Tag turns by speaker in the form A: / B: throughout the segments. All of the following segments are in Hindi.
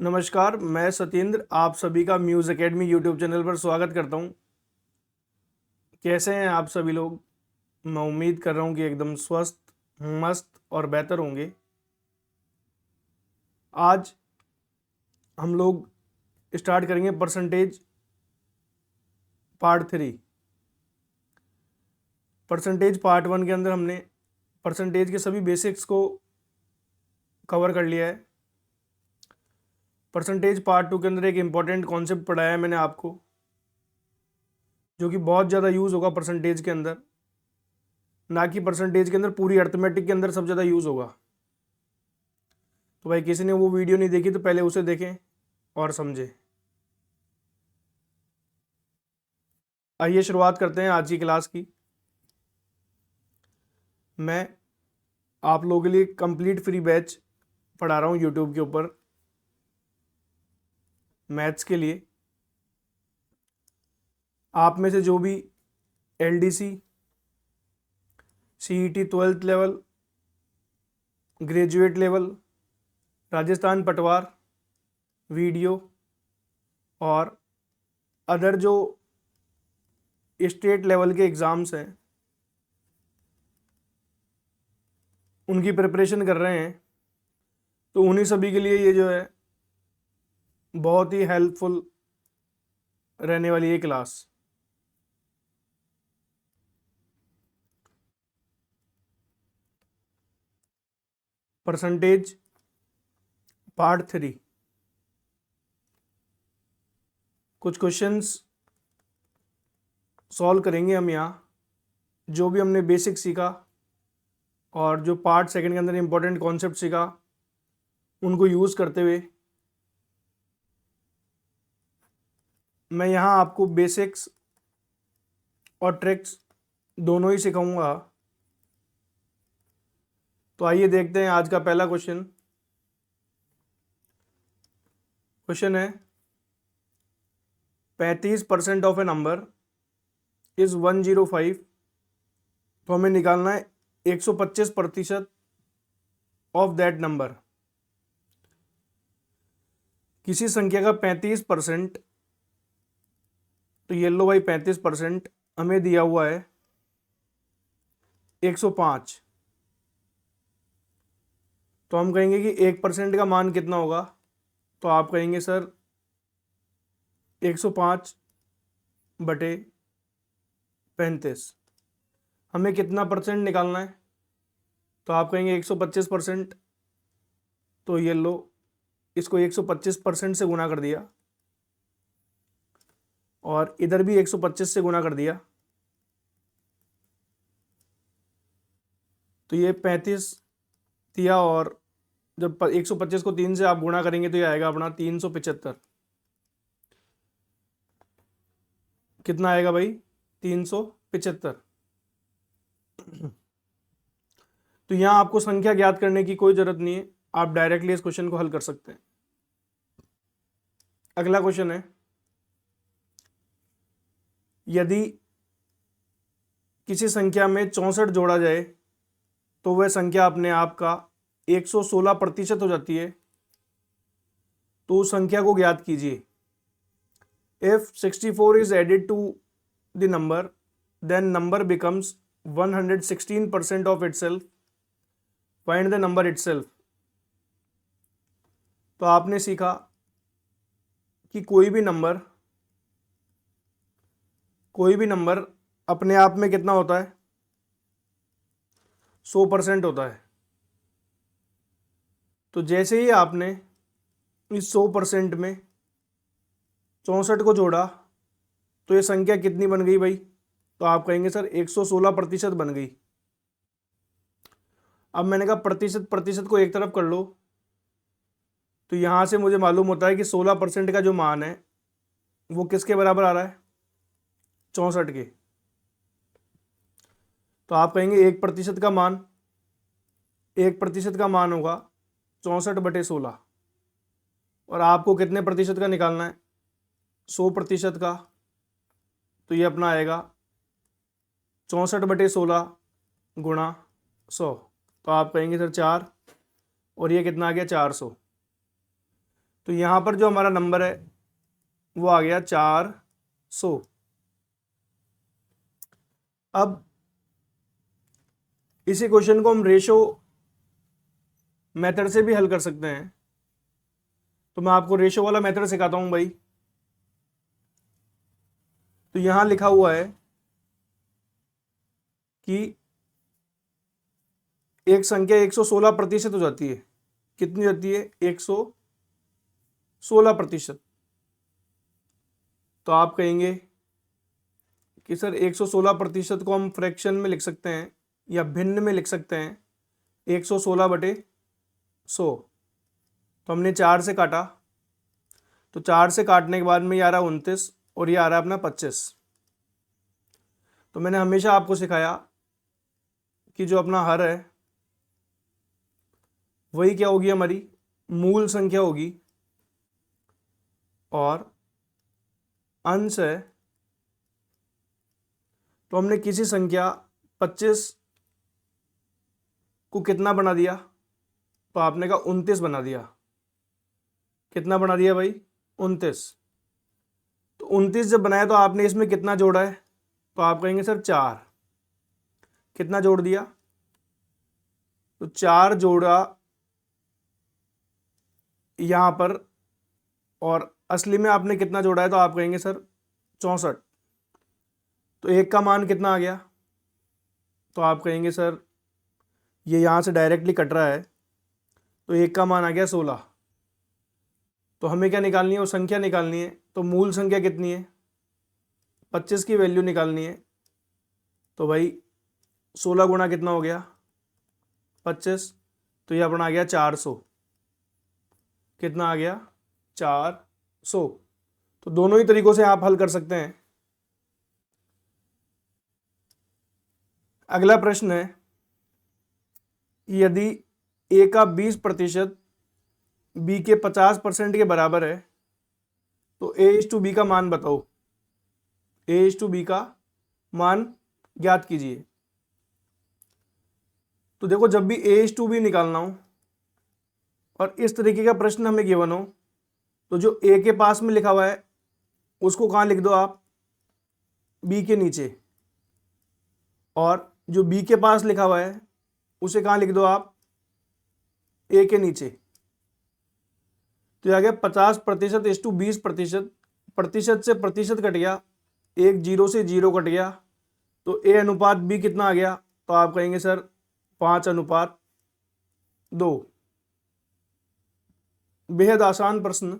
A: नमस्कार, मैं सत्येंद्र आप सभी का म्यूज़ एकेडमी यूट्यूब चैनल पर स्वागत करता हूं। कैसे हैं आप सभी लोग? मैं उम्मीद कर रहा हूं कि एकदम स्वस्थ, मस्त और बेहतर होंगे। आज हम लोग स्टार्ट करेंगे परसेंटेज पार्ट 3। परसेंटेज पार्ट 1 के अंदर हमने परसेंटेज के सभी बेसिक्स को कवर कर लिया है। परसेंटेज पार्ट 2 के अंदर एक इम्पॉर्टेंट कॉन्सेप्ट पढ़ाया है मैंने आपको, जो कि बहुत ज़्यादा यूज़ होगा परसेंटेज के अंदर, ना कि परसेंटेज के अंदर, पूरी अर्थमेटिक के अंदर सब ज़्यादा यूज़ होगा। तो भाई किसी ने वो वीडियो नहीं देखी तो पहले उसे देखें और समझें। आइए शुरुआत करते हैं आज की क्लास की। मैं आप लोगों के लिए कंप्लीट फ्री बैच पढ़ा रहा हूँ यूट्यूब के ऊपर मैथ्स के लिए। आप में से जो भी LDC, CET 12th level, graduate level, Rajasthan पटवार, वीडियो और अदर जो स्टेट लेवल के एग्ज़ाम्स हैं उनकी प्रिपरेशन कर रहे हैं, तो उन्हीं सभी के लिए ये जो है बहुत ही हेल्पफुल रहने वाली है क्लास। परसेंटेज पार्ट 3, कुछ क्वेश्चंस सॉल्व करेंगे हम यहाँ। जो भी हमने बेसिक सीखा और जो पार्ट 2 के अंदर इंपॉर्टेंट कॉन्सेप्ट सीखा उनको यूज़ करते हुए मैं यहाँ आपको बेसिक्स और ट्रिक्स दोनों ही सिखाऊंगा। तो आइए देखते हैं आज का पहला क्वेश्चन। क्वेश्चन है 35% ऑफ ए नंबर इज 105। तो हमें निकालना है 125% ऑफ दैट नंबर। किसी संख्या का 35%, तो ये लो भाई 35% हमें दिया हुआ है 105। तो हम कहेंगे कि 1% का मान कितना होगा, तो आप कहेंगे सर 105 बटे 35। हमें कितना परसेंट निकालना है, तो आप कहेंगे 125%। तो ये लो, इसको 125% से गुना कर दिया और इधर भी 125 से गुना कर दिया, तो ये 35 दिया। और जब 125 को 3 से आप गुणा करेंगे तो ये आएगा अपना 375। कितना आएगा भाई? 375। तो यहाँ आपको संख्या ज्ञात करने की कोई जरूरत नहीं है, आप डायरेक्टली इस क्वेश्चन को हल कर सकते हैं। अगला क्वेश्चन है, यदि किसी संख्या में 64 जोड़ा जाए तो वह संख्या अपने आप का 116% हो जाती है। तो उस संख्या को ज्ञात कीजिए। If 64 is added to the number, then number becomes 116% of itself. Find the number itself. तो आपने सीखा कि कोई भी नंबर अपने आप में कितना होता है? 100% होता है। तो जैसे ही आपने इस 100% में 64 को जोड़ा तो ये संख्या कितनी बन गई भाई? तो आप कहेंगे सर 116% बन गई। अब मैंने कहा प्रतिशत प्रतिशत को एक तरफ कर लो, तो यहां से मुझे मालूम होता है कि 16% का जो मान है वो किसके बराबर आ रहा है? 64 के। तो आप कहेंगे 1% का मान होगा 64/16। और आपको कितने प्रतिशत का निकालना है? 100% का। तो ये अपना आएगा 64/16 गुणा 100। तो आप कहेंगे सर 4, और ये कितना आ गया? 400। तो तो यहाँ पर जो हमारा नंबर है वो आ गया 400। अब इसी क्वेश्चन को हम रेशो मेथड से भी हल कर सकते हैं। तो मैं आपको रेशो वाला मेथड सिखाता हूं भाई। तो यहां लिखा हुआ है कि एक संख्या 116% हो जाती है। कितनी जाती है? 116%। तो आप कहेंगे कि सर 116% को हम फ्रैक्शन में लिख सकते हैं या भिन्न में लिख सकते हैं 116/100। तो हमने 4 से काटा, तो 4 से काटने के बाद में ये आ रहा 29 और ये आ रहा है अपना 25। तो मैंने हमेशा आपको सिखाया कि जो अपना हर है वही क्या होगी? हमारी मूल संख्या होगी, और अंश है तो हमने किसी संख्या 25 को कितना बना दिया? तो आपने कहा 29 बना दिया। कितना बना दिया भाई? 29। तो 29 जब बनाया तो आपने इसमें कितना जोड़ा है? तो आप कहेंगे सर 4। कितना जोड़ दिया? तो 4 जोड़ा यहां पर, और असली में आपने कितना जोड़ा है? तो आप कहेंगे सर 64। तो एक का मान कितना आ गया? तो आप कहेंगे सर ये यहां से डायरेक्टली कट रहा है, तो एक का मान आ गया 16। तो हमें क्या निकालनी है? वो संख्या निकालनी है। तो मूल संख्या कितनी है? 25 की वैल्यू निकालनी है। तो भाई 16 गुणा कितना हो गया? 25। तो ये अपना आ गया 400। कितना आ गया? 400। तो दोनों ही तरीकों से आप हल कर सकते हैं। अगला प्रश्न है, यदि ए का 20% बी के 50% के बराबर है तो a/b का मान बताओ। a/b का मान ज्ञात कीजिए। तो देखो, जब भी a/b निकालना हो और इस तरीके का प्रश्न हमें गिवन हो, तो जो a के पास में लिखा हुआ है उसको कहाँ लिख दो आप? b के नीचे। और जो b के पास लिखा हुआ है उसे कहाँ लिख दो आप? a के नीचे। तो ये आ गया 50% इस टू 20%। प्रतिशत से प्रतिशत कट गया, एक जीरो से जीरो कट गया, तो a अनुपात b कितना आ गया? तो आप कहेंगे सर 5:2। बेहद आसान प्रश्न।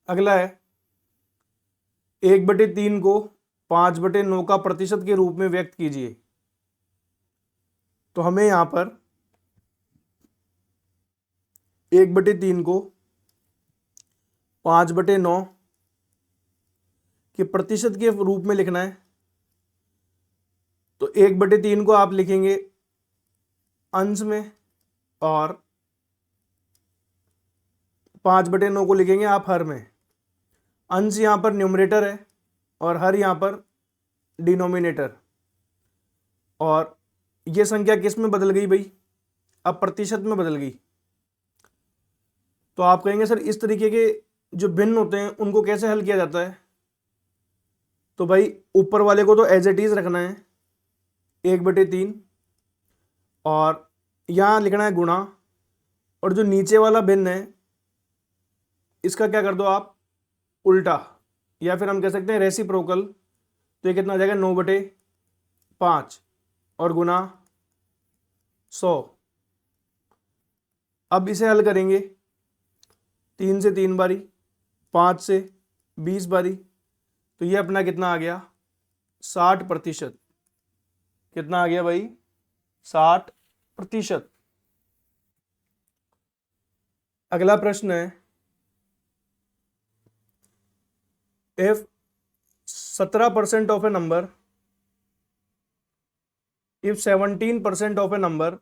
A: अगला है, 1/3 को 5/9 का प्रतिशत के रूप में व्यक्त कीजिए। तो हमें यहां पर 1/3 को 5/9 के प्रतिशत के रूप में लिखना है। तो 1/3 को आप लिखेंगे अंश में, और 5/9 को लिखेंगे आप हर में। अंश यहां पर न्यूमरेटर है और हर यहां पर डिनोमिनेटर। और ये संख्या किस में बदल गई भाई? अब प्रतिशत में बदल गई। तो आप कहेंगे सर इस तरीके के जो भिन्न होते हैं उनको कैसे हल किया जाता है? तो भाई ऊपर वाले को तो एज इट इज रखना है 1/3, और यहाँ लिखना है गुणा, और जो नीचे वाला भिन्न है इसका क्या कर दो आप? उल्टा, या फिर हम कह सकते हैं रेसिप्रोकल। तो ये कितना आ जाएगा? 9/5 और गुना 100। अब इसे हल करेंगे 3 से 3 बारी, 5 से 20 बारी, तो ये अपना कितना आ गया? 60%। कितना आ गया भाई? 60%। अगला प्रश्न है, if 17% of a number, if 17% of a number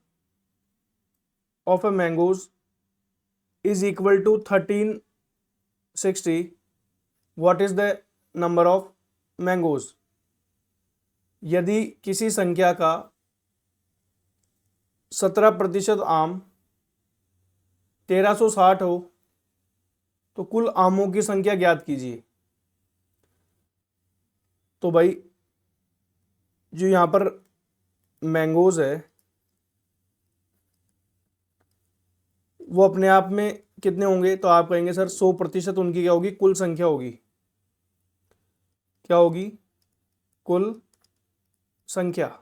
A: of a mangoes is equal to 1360, what is the number of mangoes? यदि किसी संख्या का 17% आम 1360 हो तो कुल आमों की संख्या ज्ञात कीजिए। तो भाई जो यहाँ पर मैंगोज है वो अपने आप में कितने होंगे, तो आप कहेंगे सर 100% उनकी क्या होगी, कुल संख्या होगी। क्या होगी, कुल संख्या।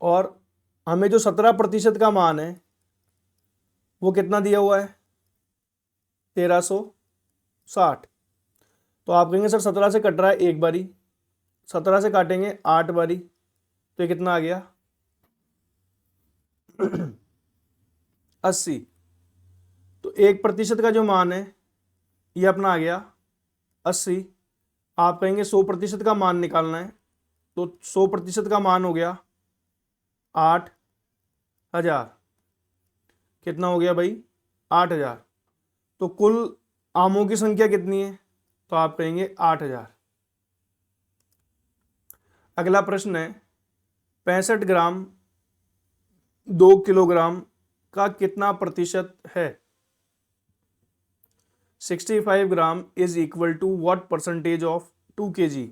A: और हमें जो 17% का मान है वो कितना दिया हुआ है, 1360। तो आप कहेंगे सर 17 से कट रहा है एक बारी, 17 से काटेंगे 8 बारी, तो ये कितना आ गया 80। तो 1% का जो मान है ये अपना आ गया 80। आप कहेंगे 100% का मान निकालना है, तो 100% का मान हो गया 8000। कितना हो गया भाई, 8000। तो कुल आमों की संख्या कितनी है, तो आप कहेंगे 8000। अगला प्रश्न है 65 ग्राम 2 किलोग्राम का कितना प्रतिशत है। 65 gram is equal to what percentage of 2 kg।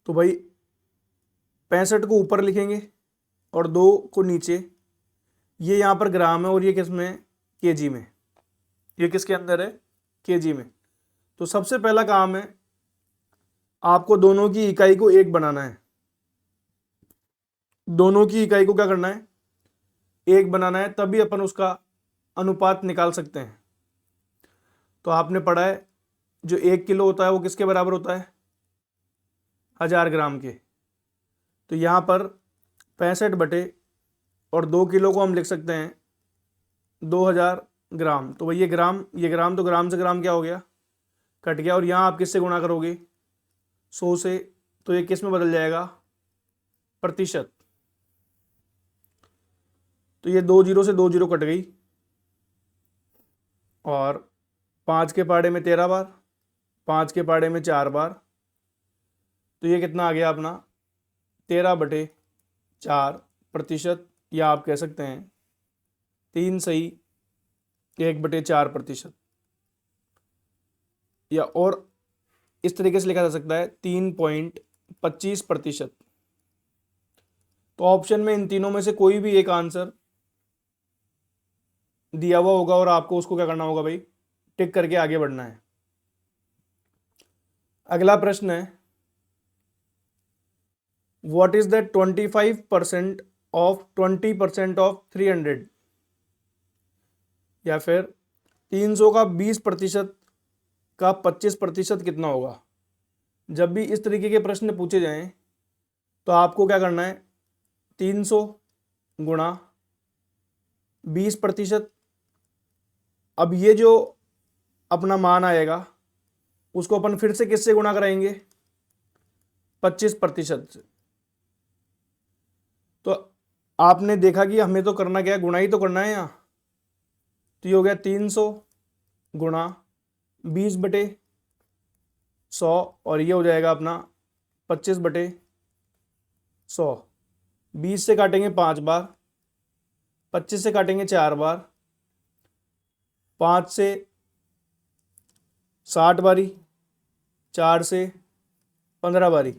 A: तो भाई 65 को ऊपर लिखेंगे और 2 को नीचे। ये यहाँ पर ग्राम है और ये किस में है, केजी में। ये किसके अंदर है, केजी में। तो सबसे पहला काम है आपको दोनों की इकाई को एक बनाना है। दोनों की इकाई को क्या करना है, एक बनाना है, तभी अपन उसका अनुपात निकाल सकते हैं। तो आपने पढ़ा है जो 1 किलो होता है वो किसके बराबर होता है, 1000 ग्राम के। तो यहाँ पर 65 बटे और 2 किलो को हम लिख सकते हैं 2000 ग्राम। तो भाई ये ग्राम तो ग्राम से ग्राम क्या हो गया, कट गया। और यहाँ आप किससे गुणा करोगे, 100 से, तो ये किस में बदल जाएगा, प्रतिशत। तो ये 2 जीरो से 2 जीरो कट गई और 5 के पाड़े में 13 बार, 5 के पाड़े में 4 बार, तो ये कितना आ गया अपना 13/4%, या आप कह सकते हैं 3 सही 1/4%, या और इस तरीके से लिखा जा सकता है 3.25%। तो ऑप्शन में इन तीनों में से कोई भी एक आंसर दिया हुआ होगा और आपको उसको क्या करना होगा भाई, टिक करके आगे बढ़ना है। अगला प्रश्न है what is the 25% of 20% of 300, या फिर 300 का 20% का 25% कितना होगा। जब भी इस तरीके के प्रश्न पूछे जाएं तो आपको क्या करना है, 300 गुणा 20%। अब ये जो अपना मान आएगा उसको अपन फिर से किससे गुणा कराएंगे, 25% से। तो आपने देखा कि हमें तो करना क्या है, गुणा ही तो करना है यहाँ। तो ये हो गया 300 गुणा 20/100 और ये हो जाएगा अपना 25/100। 20 से काटेंगे 5 बार, 25 से काटेंगे 4 बार, 5 से 60 बारी, 4 से 15 बारी।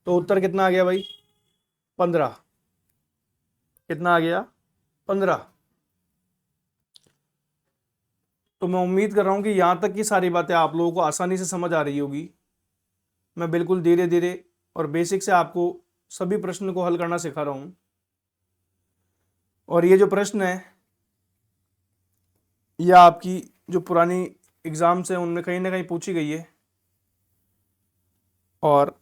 A: तो उत्तर कितना आ गया भाई, 15। कितना आ गया, 15। तो मैं उम्मीद कर रहा हूं कि यहां तक की सारी बातें आप लोगों को आसानी से समझ आ रही होगी। मैं बिल्कुल धीरे धीरे और बेसिक से आपको सभी प्रश्न को हल करना सिखा रहा हूं। और ये जो प्रश्न है यह आपकी जो पुरानी एग्जाम्स हैं उनमें कहीं ना कहीं पूछी गई है, और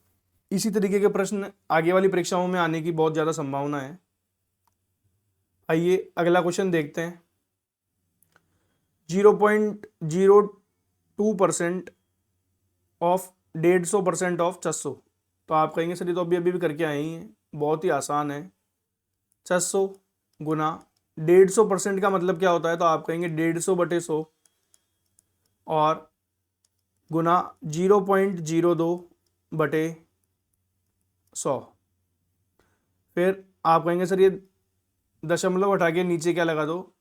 A: इसी तरीके के प्रश्न आगे वाली परीक्षाओं में आने की बहुत ज़्यादा संभावना है। आइए अगला क्वेश्चन देखते हैं। 0.02% ऑफ 150% ऑफ 600। तो आप कहेंगे सर ये तो अभी अभी भी करके आए ही हैं, बहुत ही आसान है। 600 गुना 150% का मतलब क्या होता है, तो आप कहेंगे 150/100 और गुना 0.02/100। फिर आप कहेंगे सर ये दशमलव हटा के नीचे क्या लगा दो,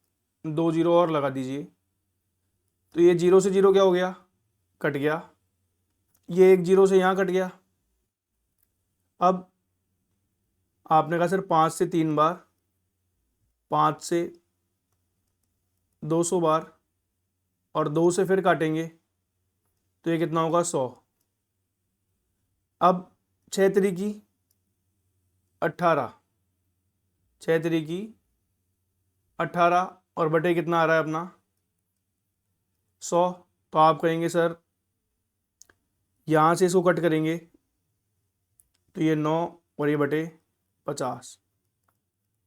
A: 2 जीरो और लगा दीजिए। तो ये 0 से 0 क्या हो गया, कट गया। ये 1 जीरो से यहाँ कट गया। अब आपने कहा सर 5 से 3 बार, 5 से 200 बार और 2 से फिर काटेंगे तो ये कितना होगा, 100। अब 6 त्रिकी 18, 6 त्रिकी 18 और बटे कितना आ रहा है अपना 100। तो आप कहेंगे सर यहाँ से इसको कट करेंगे तो ये 9 और ये बटे 50,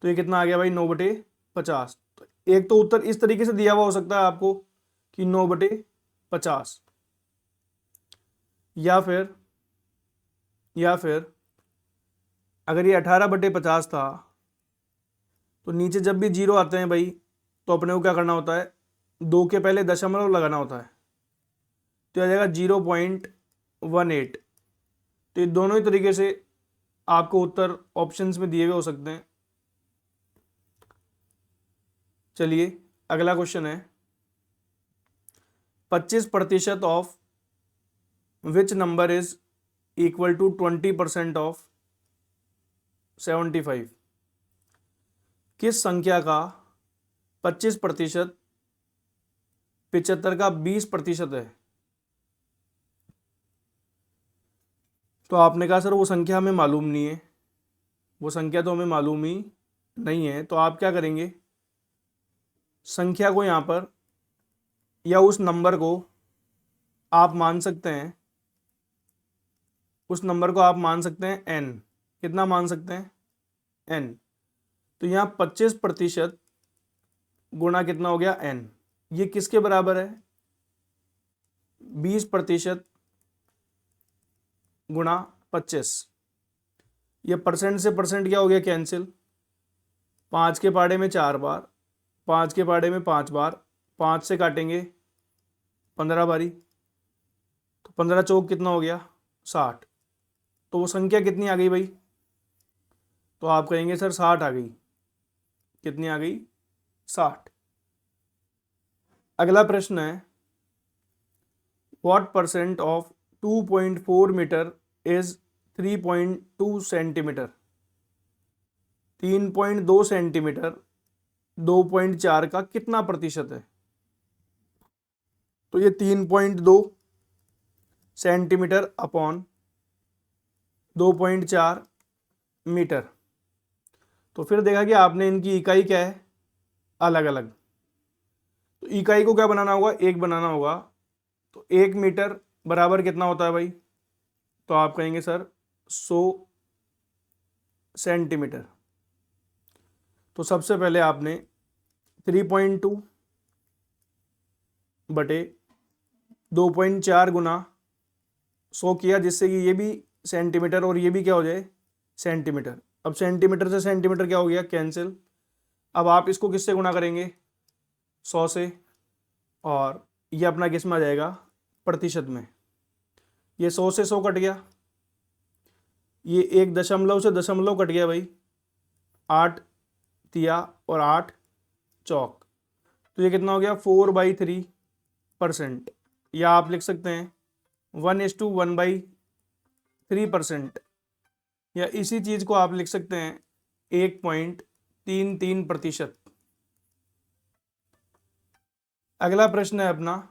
A: तो ये कितना आ गया भाई, 9 बटे 50। तो एक तो उत्तर इस तरीके से दिया हुआ हो सकता है आपको कि 9 बटे 50, या फिर अगर ये 18 बटे 50 था तो नीचे जब भी जीरो आते हैं भाई तो अपने को क्या करना होता है, 2 के पहले दशमलव लगाना होता है। तो आ जाएगा 0.18। तो ये दोनों ही तरीके से आपको उत्तर ऑप्शंस में दिए हुए हो सकते हैं। चलिए अगला क्वेश्चन है, 25% of which number is equal to 20% of 75। किस संख्या का 25% 75 का 20% है। तो आपने कहा सर वो संख्या हमें मालूम नहीं है, वो संख्या तो हमें मालूम ही नहीं है। तो आप क्या करेंगे, संख्या को यहाँ पर या उस नंबर को आप मान सकते हैं, उस नंबर को आप मान सकते हैं n। कितना मान सकते हैं, n। तो यहाँ 25% गुणा कितना हो गया, n। ये किसके बराबर है, 20% गुणा 25। ये परसेंट से परसेंट क्या हो गया, कैंसिल। 5 के पाड़े में 4 बार, 5 के पाड़े में 5 बार, 5 से काटेंगे 15 बारी, तो 15 चौक कितना हो गया, 60। तो वो संख्या कितनी आ गई भाई, तो आप कहेंगे सर 60 आ गई। कितनी आ गई, 60। अगला प्रश्न है, what percent of 2.4 metre is 3.2 centimetre. 3.2 centimetre 2.4 का कितना प्रतिशत है। तो ये 3.2 सेंटीमीटर अपॉन 2.4 मीटर। तो फिर देखा कि आपने इनकी इकाई क्या है, अलग अलग। तो इकाई को क्या बनाना होगा, 1 बनाना होगा। तो 1 मीटर बराबर कितना होता है भाई, तो आप कहेंगे सर 100 सेंटीमीटर। तो सबसे पहले आपने 3.2 बटे 2.4 गुना 100 किया, जिससे कि ये भी सेंटीमीटर और ये भी क्या हो जाए, सेंटीमीटर। अब सेंटीमीटर से सेंटीमीटर क्या हो गया, कैंसिल। अब आप इसको किससे गुणा करेंगे, 100 से, और ये अपना किस में आ जाएगा, प्रतिशत में। ये 100 से 100 कट गया, ये 1 दशमलव से दशमलव कट गया भाई, 8 तिया और 8 चौक। तो ये कितना हो गया, 4/3%। या आप लिख सकते हैं 1:1/3%। या इसी चीज को आप लिख सकते हैं 1.33%। अगला प्रश्न है अपना,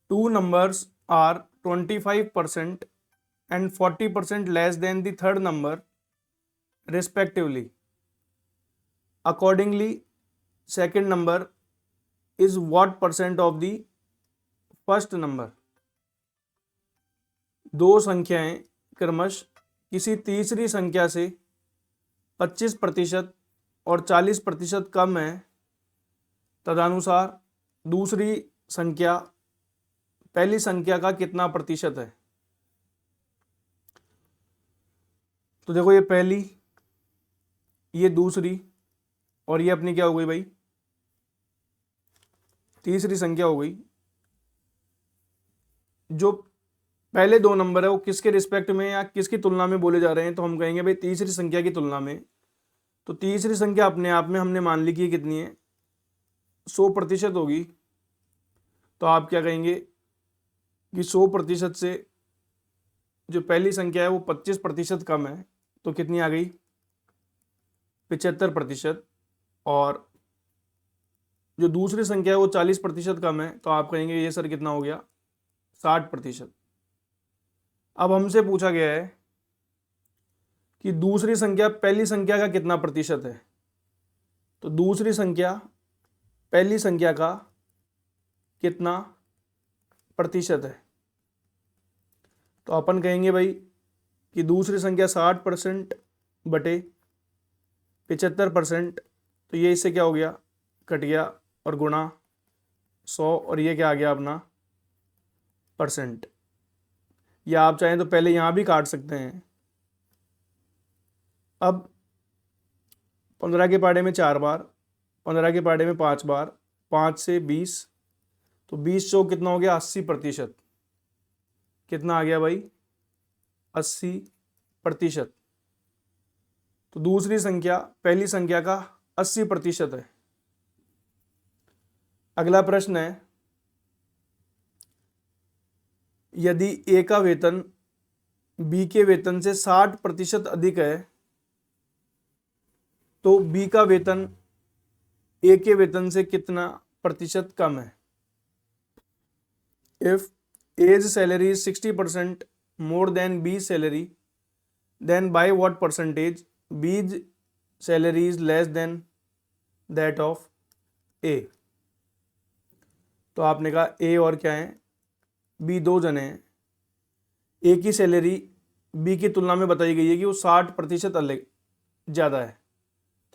A: 2 numbers are 25% and 40% less than the third number respectively. Accordingly, second number is what percent of the first number? दो संख्याएं क्रमश किसी तीसरी संख्या से 25% और 40% कम है, तदनुसार दूसरी संख्या पहली संख्या का कितना प्रतिशत है। तो देखो ये पहली, ये दूसरी, और ये अपनी क्या हो गई भाई, तीसरी संख्या हो गई। जो पहले दो नंबर है वो किसके रिस्पेक्ट में या किसकी तुलना में बोले जा रहे हैं, तो हम कहेंगे भाई तीसरी संख्या की तुलना में। तो तीसरी संख्या अपने आप में हमने मान ली कि कितनी है, 100% होगी। तो आप क्या कहेंगे कि 100% से जो पहली संख्या है वो 25% कम है, तो कितनी आ गई, 75%। और जो दूसरी संख्या है वो 40% कम है, तो आप कहेंगे ये सर कितना हो गया, 60%। अब हमसे पूछा गया है कि दूसरी संख्या पहली संख्या का कितना प्रतिशत है। तो दूसरी संख्या पहली संख्या का कितना प्रतिशत है, तो अपन कहेंगे भाई कि दूसरी संख्या 60% बटे 75%, तो ये इससे क्या हो गया, कट गया और गुणा 100, और ये क्या आ गया अपना परसेंट। या आप चाहें तो पहले यहाँ भी काट सकते हैं। अब 15 के पाड़े में 4 बार, 15 के पाड़े में 5 बार, 5 से 20, तो 20 100 कितना हो गया, 80%। कितना आ गया भाई, 80%। तो दूसरी संख्या पहली संख्या का 80% है। अगला प्रश्न है, यदि ए का वेतन बी के वेतन से 60% अधिक है, तो बी का वेतन ए के वेतन से कितना प्रतिशत कम है। If A's salary is 60% more than B salary, then by what percentage B's salary is less than that of A. तो आपने कहा ए और क्या है, बी, दो जने हैं। ए की सैलरी बी की तुलना में बताई गई है कि वो 60% अलग ज़्यादा है,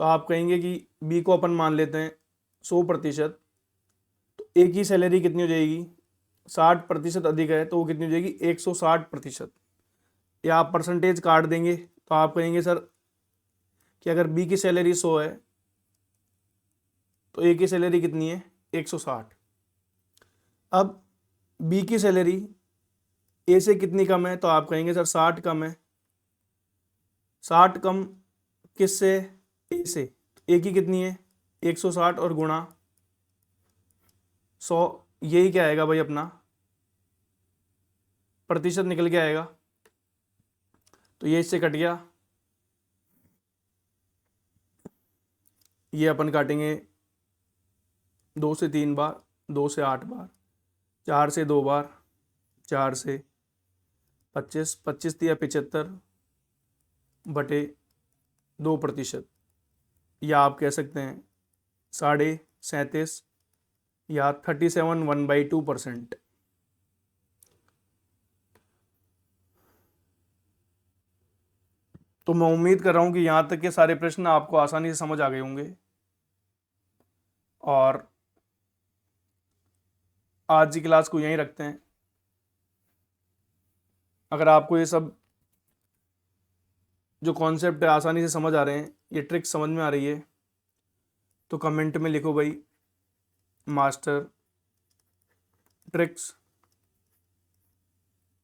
A: तो आप कहेंगे कि बी को अपन मान लेते हैं 100%। तो ए की सैलरी कितनी हो जाएगी, 60% अधिक है, तो वो कितनी हो जाएगी, 160%। या आप परसेंटेज काट देंगे, तो आप कहेंगे सर कि अगर बी की सैलरी 100 है तो ए की सैलरी कितनी है, 160। अब बी की सैलरी ए से कितनी कम है, तो आप कहेंगे सर 60 कम है। 60 कम किससे, ए से, ए की कितनी है, 160 और गुणा 100, यही क्या आएगा भाई अपना प्रतिशत निकल के आएगा। तो ये इससे कट गया, ये अपन काटेंगे 2 से 3 बार, 2 से 8 बार, 4 से 2 बार, 4 से 25, 25 दिया 75 बटे 2%, या आप कह सकते हैं 37.5 या 37 1/2%। तो मैं उम्मीद कर रहा हूं कि यहाँ तक के सारे प्रश्न आपको आसानी से समझ आ गए होंगे। और आज की क्लास को यहीं रखते हैं। अगर आपको ये सब जो कॉन्सेप्ट है आसानी से समझ आ रहे हैं, ये ट्रिक समझ में आ रही है, तो कमेंट में लिखो भाई मास्टर ट्रिक्स।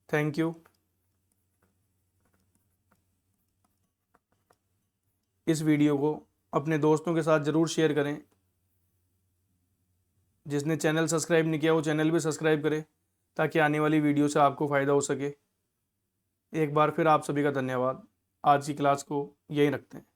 A: Thank you. इस वीडियो को अपने दोस्तों के साथ ज़रूर शेयर करें। जिसने चैनल सब्सक्राइब नहीं किया वो चैनल भी सब्सक्राइब करे, ताकि आने वाली वीडियो से आपको फ़ायदा हो सके। एक बार फिर आप सभी का धन्यवाद। आज की क्लास को यहीं रखते हैं।